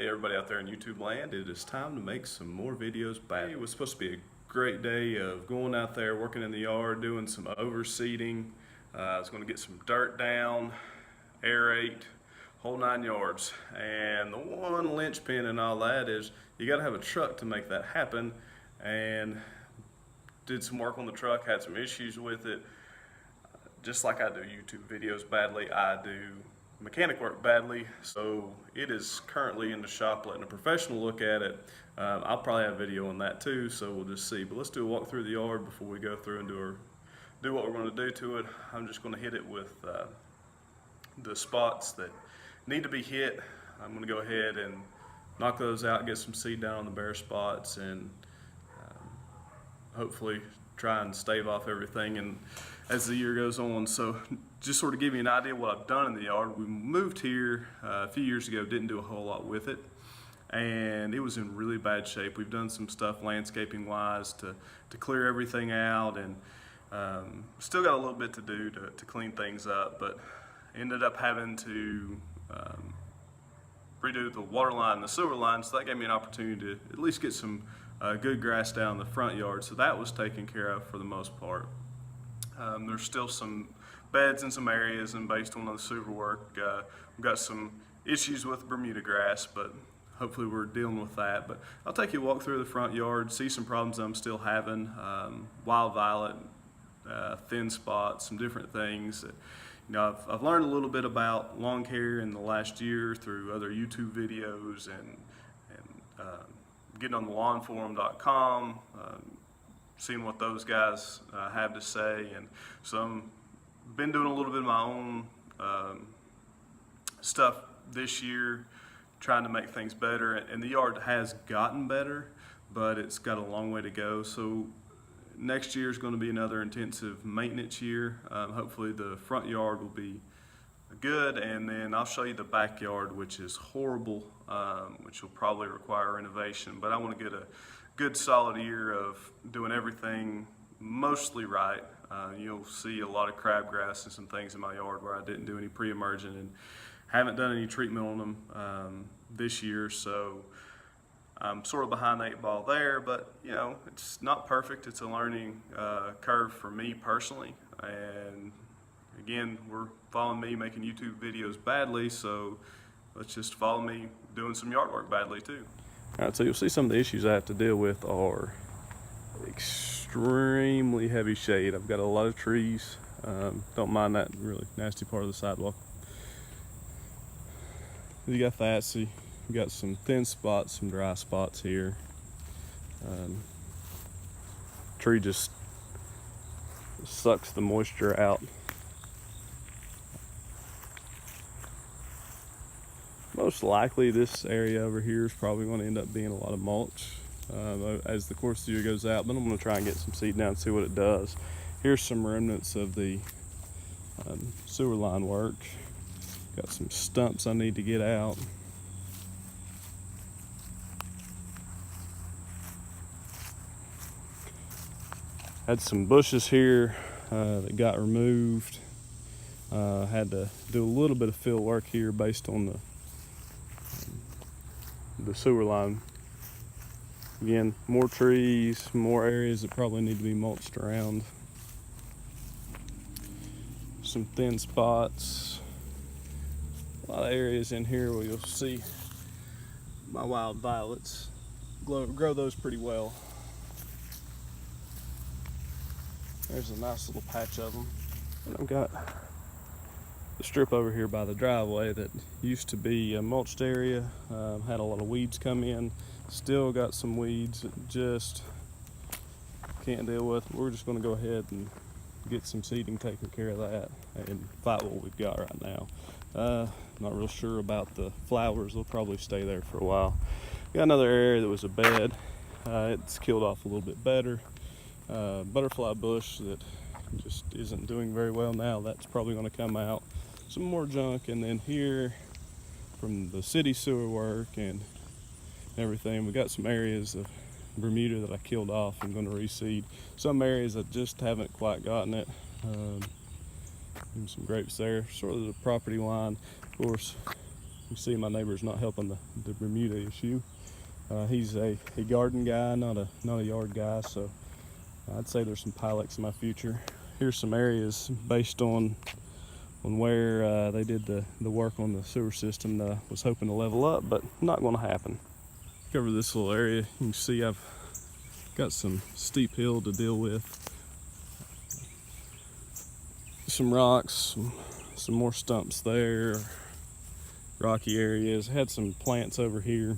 Hey everybody out there in YouTube land, it is time to make some more videos back. It was supposed to be a great day of going out there, working in the yard, doing some overseeding. I was going to get some dirt down, aerate, whole 9 yards. And the one linchpin in all that is you got to have a truck to make that happen. And did some work on the truck, had some issues with it. Just like I do YouTube videos badly, I do mechanic work badly, so it is currently in the shop letting a professional look at it. I'll probably have a video on that too, so we'll just see. But let's do a walk through the yard before we go through and do what we're going to do to it. I'm just going to hit it with the spots that need to be hit. I'm going to go ahead and knock those out, get some seed down on the bare spots, and hopefully try and stave off everything and as the year goes on. So just sort of give you an idea of what I've done in the yard. We moved here a few years ago, didn't do a whole lot with it, and it was in really bad shape. We've done some stuff landscaping wise to clear everything out, and still got a little bit to do to clean things up, but ended up having to redo the water line and the sewer line, so that gave me an opportunity to at least get some good grass down the front yard, so that was taken care of for the most part. There's still some beds in some areas, and based on the sewer work, we've got some issues with Bermuda grass, but hopefully we're dealing with that. But I'll take you a walk through the front yard, see some problems I'm still having, wild violet, thin spots, some different things. I've learned a little bit about lawn care in the last year through other YouTube videos and getting on the lawnforum.com, seeing what those guys have to say, and so I've been doing a little bit of my own stuff this year, trying to make things better, and the yard has gotten better, but it's got a long way to go. So next year is going to be another intensive maintenance year. Hopefully the front yard will be good, and then I'll show you the backyard, which is horrible, which will probably require renovation, but I want to get a good solid year of doing everything mostly right. You'll see a lot of crabgrass and some things in my yard where I didn't do any pre-emergent and haven't done any treatment on them this year, so I'm sort of behind the 8 ball there, but it's not perfect. It's a learning curve for me personally, and again, we're following me making YouTube videos badly, so let's just follow me doing some yard work badly too. All right, so you'll see some of the issues I have to deal with are extremely heavy shade. I've got a lot of trees. Don't mind that really nasty part of the sidewalk. You got that, so you got some thin spots, some dry spots here. Tree just sucks the moisture out. Most likely this area over here is probably going to end up being a lot of mulch as the course of the year goes out, but I'm going to try and get some seed down and see what it does. Here's some remnants of the sewer line work. Got some stumps I need to get out. Had some bushes here that got removed. Had to do a little bit of fill work here based on the sewer line. Again, more trees, more areas that probably need to be mulched around. Some thin spots. A lot of areas in here where you'll see my wild violets. Grow those pretty well. There's a nice little patch of them. And I've got the strip over here by the driveway that used to be a mulched area. Had a lot of weeds come in. Still got some weeds that just can't deal with. We're just going to go ahead and get some seeding taken care of that and fight what we've got right now. Not real sure about the flowers. They'll probably stay there for a while. Got another area that was a bed. It's killed off a little bit better. Butterfly bush that just isn't doing very well now. That's probably going to come out. Some more junk, and then here from the city sewer work and everything, we got some areas of Bermuda that I killed off. I'm going to reseed. Some areas that just haven't quite gotten it. Some grapes there, sort of the property line. Of course, You see my neighbor's not helping the Bermuda issue. He's a garden guy, not a yard guy, so I'd say there's some Pylex in my future. Here's some areas based on where they did the work on the sewer system that I was hoping to level up, but not going to happen. Cover this little area. You can see I've got some steep hill to deal with, some rocks, some more stumps there, rocky areas. I had some plants over here.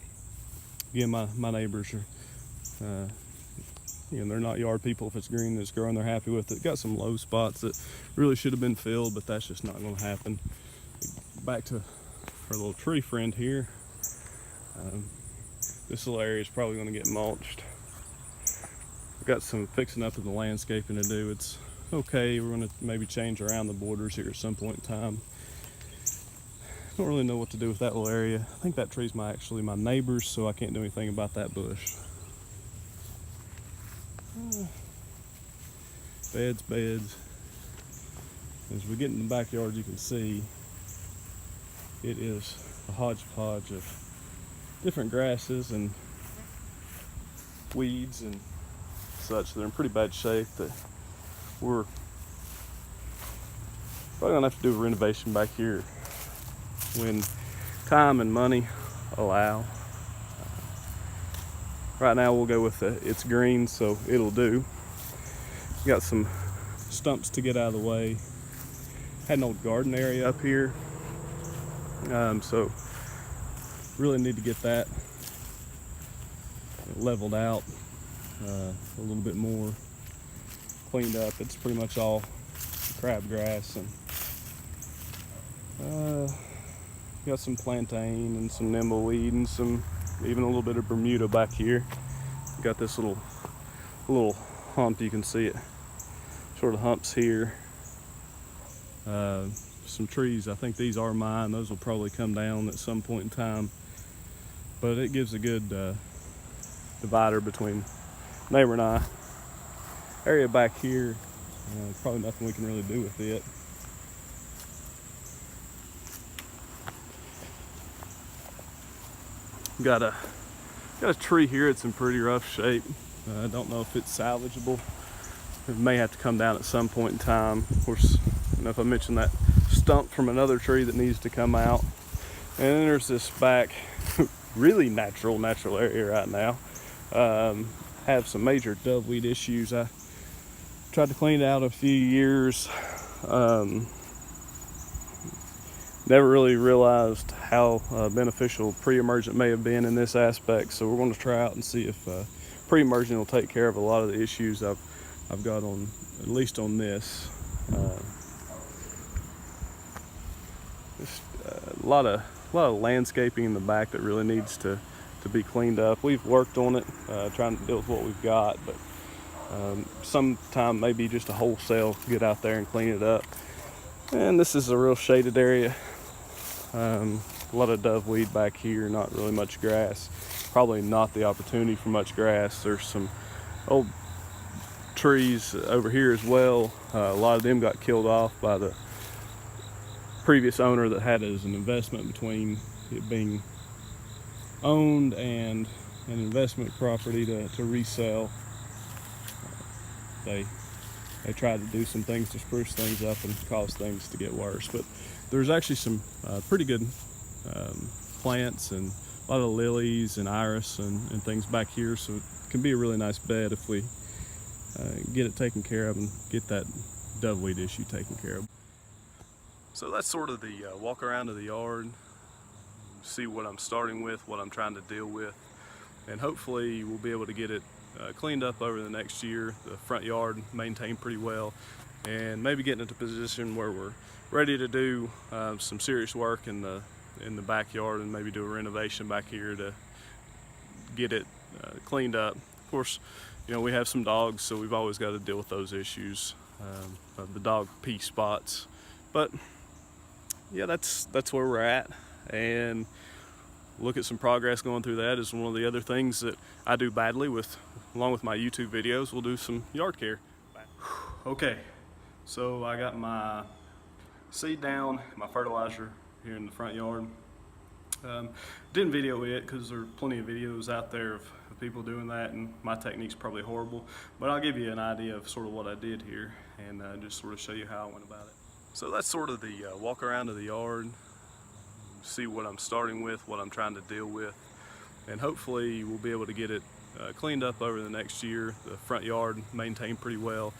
Again, my neighbors are, they're not yard people. If it's green that's growing, they're happy with it. Got some low spots that really should have been filled, but that's just not going to happen. Back to our little tree friend here. This little area is probably going to get mulched. I've got some fixing up in the landscaping to do. It's okay. We're going to maybe change around the borders here at some point in time. Don't really know what to do with that little area. I think that tree's actually my neighbor's, so I can't do anything about that bush. Beds. As we get in the backyard, you can see it is a hodgepodge of different grasses and weeds and such. They're in pretty bad shape. That we're probably gonna have to do a renovation back here when time and money allow. Right now we'll go with it's green, so it'll do. Got some stumps to get out of the way. Had an old garden area up here, so really need to get that leveled out a little bit more, cleaned up. It's pretty much all crabgrass, and got some plantain and some nimbleweed and even a little bit of Bermuda back here. Got this little hump, you can see it sort of humps here. Some trees, I think these are mine. Those will probably come down at some point in time, but it gives a good divider between neighbor and I. Area back here, probably nothing we can really do with it. Got a tree here. It's in pretty rough shape. I don't know if it's salvageable. It may have to come down at some point in time. Of course, I don't know if I mentioned that stump from another tree that needs to come out. And then there's this back really natural area right now. Have some major doveweed issues. I tried to clean it out a few years. Never really realized how beneficial pre-emergent may have been in this aspect. So we're going to try out and see if pre-emergent will take care of a lot of the issues I've got on, at least on this. Just a lot of landscaping in the back that really needs to be cleaned up. We've worked on it, trying to deal with what we've got, but sometime maybe just a wholesale get out there and clean it up. And this is a real shaded area. A lot of doveweed back here, not really much grass. Probably not the opportunity for much grass. There's some old trees over here as well. A lot of them got killed off by the previous owner that had it as an investment between it being owned and an investment property to resell. They tried to do some things to spruce things up and cause things to get worse. But there's actually some pretty good plants and a lot of lilies and iris and things back here. So it can be a really nice bed if we get it taken care of and get that doveweed issue taken care of. So that's sort of the walk around of the yard, see what I'm starting with, what I'm trying to deal with, and hopefully we'll be able to get it cleaned up over the next year, the front yard maintained pretty well, and maybe getting into a position where we're ready to do some serious work in the backyard and maybe do a renovation back here to get it cleaned up. Of course, we have some dogs, so we've always got to deal with those issues, the dog pee spots. But yeah, that's where we're at, and look at some progress going through that is one of the other things that I do badly with, along with my YouTube videos. We'll do some yard care. Okay, so I got my seed down, my fertilizer here in the front yard. Didn't video it because there are plenty of videos out there of people doing that, and my technique's probably horrible, but I'll give you an idea of sort of what I did here and just sort of show you how I went about it. So that's sort of the walk around of the yard, see what I'm starting with, what I'm trying to deal with, and hopefully we'll be able to get it cleaned up over the next year, the front yard maintained pretty well,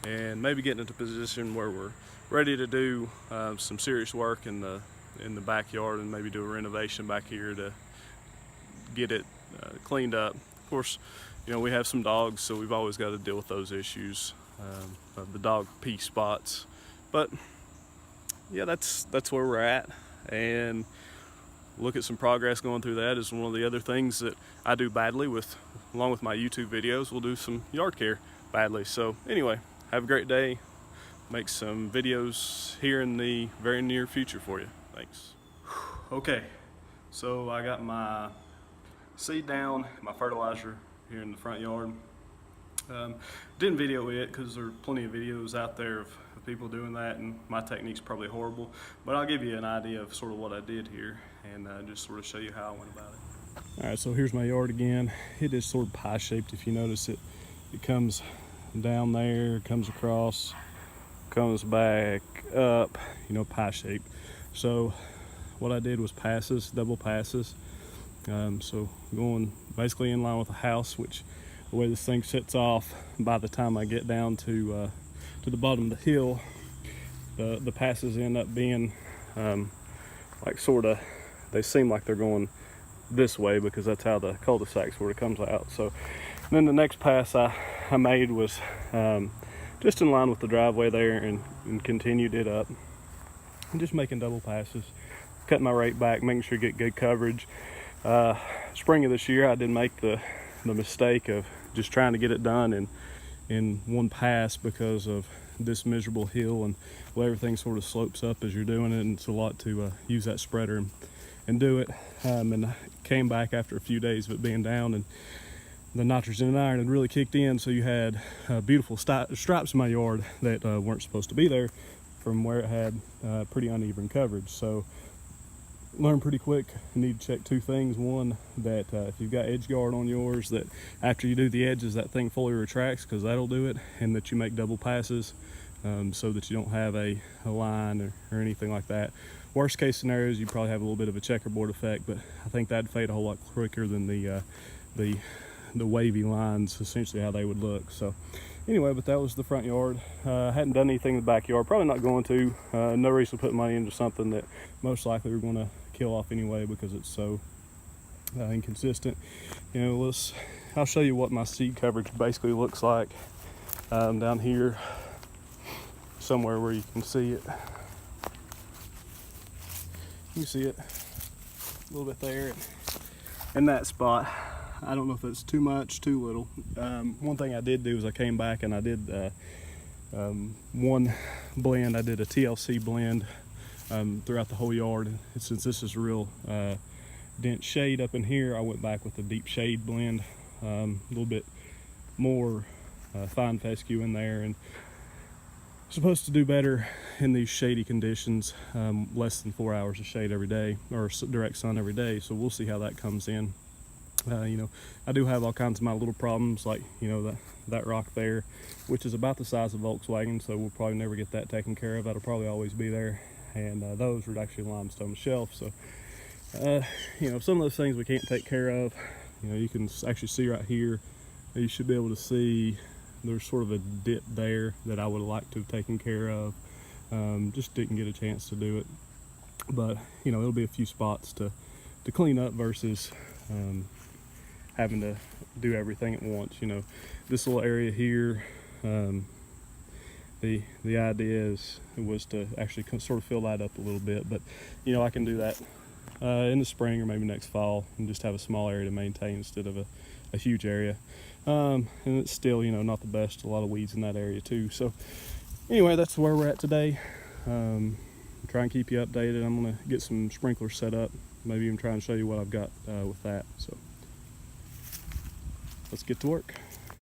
and maybe getting into a position where we're ready to do some serious work in the backyard and maybe do a renovation back here to get it cleaned up. Of course, you know, we have some dogs, so we've always got to deal with those issues, the dog pee spots. But yeah, that's where we're at, and look at some progress going through that is one of the other things that I do badly with, along with my YouTube videos. We'll do some yard care badly. So anyway, have a great day. Make some videos here in the very near future for you. Thanks. Okay, so I got my seed down, my fertilizer here in the front yard. Didn't video it because there are plenty of videos out there of people doing that, and my technique's probably horrible, but I'll give you an idea of sort of what I did here and just sort of show you how I went about it. All right, so here's my yard again. It is sort of pie-shaped. If you notice it, it comes down there, comes across, comes back up, you know, pie-shaped. So what I did was passes, double passes. So going basically in line with the house, which the way this thing sits off, by the time I get down to the bottom of the hill, the passes end up being like sort of, they seem like they're going this way because that's how the cul-de-sac sort of comes out. So then the next pass I made was just in line with the driveway there, and continued it up. I'm just making double passes, cutting my rake back, making sure you get good coverage. Spring of this year, I did make the mistake of just trying to get it done in one pass because of this miserable hill, and well, everything sort of slopes up as you're doing it, and it's a lot to use that spreader and do it. And I came back after a few days of it being down, and the nitrogen and iron had really kicked in, so you had beautiful stripes in my yard that weren't supposed to be there from where it had pretty uneven coverage. So learned pretty quick, you need to check two things. One, that if you've got edge guard on yours, that after you do the edges, that thing fully retracts, because that'll do it, and that you make double passes so that you don't have a line or anything like that. Worst case scenarios, you probably have a little bit of a checkerboard effect, but I think that'd fade a whole lot quicker than the wavy lines, essentially how they would look. So anyway, but that was the front yard. I hadn't done anything in the backyard, probably not going to. No reason to put money into something that most likely we're going to kill off anyway because it's so inconsistent. You know, I'll show you what my seed coverage basically looks like down here, somewhere where you can see it. You can see it a little bit there in that spot. I don't know if it's too much, too little. One thing I did do is I came back and I did one blend. I did a TLC blend throughout the whole yard. And since this is real dense shade up in here, I went back with a deep shade blend, a little bit more fine fescue in there, and supposed to do better in these shady conditions, less than 4 hours of shade every day, or direct sun every day. So we'll see how that comes in. You know, I do have all kinds of my little problems, like, you know, that rock there, which is about the size of Volkswagen, so we'll probably never get that taken care of. That'll probably always be there. And those are actually limestone shelf. So, you know, some of those things we can't take care of. You know, you can actually see right here, you should be able to see there's sort of a dip there that I would like to have taken care of. Just didn't get a chance to do it. But, you know, it'll be a few spots to clean up versus having to do everything at once. You know, this little area here, the idea was to actually sort of fill that up a little bit, but you know, I can do that in the spring or maybe next fall and just have a small area to maintain instead of a huge area. And it's still, you know, not the best, a lot of weeds in that area too. So anyway, that's where we're at today. Try and keep you updated. I'm gonna get some sprinklers set up, maybe even try and show you what I've got with that. So let's get to work.